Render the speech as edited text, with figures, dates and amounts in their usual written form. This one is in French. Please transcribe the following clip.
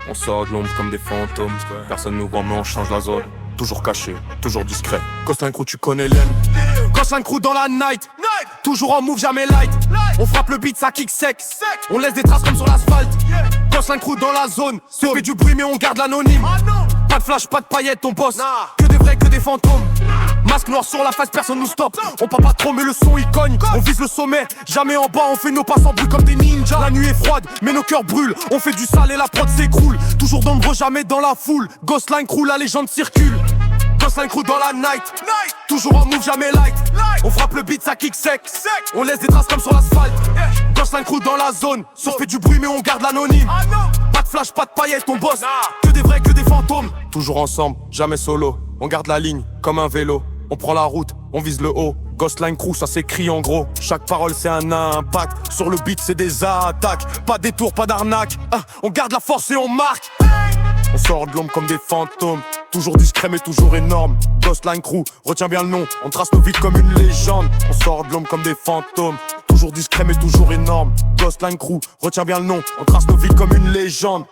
On sort de l'ombre comme des fantômes. Personne nous voit mais on change la zone. Toujours caché, toujours discret. Gosselin Crew, tu connais l'aime. Gosselin Crew dans la night. Toujours en move, jamais light. On frappe le beat, ça kick sec. On laisse des traces comme sur l'asphalte. Gosselin Crew dans la zone. On fait du bruit mais on garde l'anonyme. Pas de flash, pas de paillettes, on bosse. Que des vrais, que des fantômes. Masque noir sur la face, personne nous stoppe. On parle pas trop mais le son il cogne. On vise le sommet, jamais en bas. On fait nos passes en bruit comme des ninjas. La nuit est froide mais nos cœurs brûlent. On fait du sale et la prod s'écroule. Toujours d'ombre, jamais dans la foule. Gosselin Crew, la légende circule. Gosselin Crew dans la night. Toujours en move, jamais light. On frappe le beat, ça kick sec. On laisse des traces comme sur l'asphalte. Gosselin Crew dans la zone. On fait du bruit mais on garde l'anonyme. Pas de flash, pas de paillettes, on bosse. Que des vrais, que des fantômes. Toujours ensemble, jamais solo. On garde la ligne comme un vélo. On prend la route, on vise le haut. Gosselin Crew, ça s'écrit en gros. Chaque parole c'est un impact. Sur le beat c'est des attaques. Pas des tours, pas d'arnaque. On garde la force et on marque. On sort de l'ombre comme des fantômes. Toujours discret mais toujours énorme. Gosselin Crew, retiens bien le nom. On trace nos vies comme une légende. On sort de l'ombre comme des fantômes. Toujours discret mais toujours énorme. Gosselin Crew, retiens bien le nom. On trace nos vies comme une légende.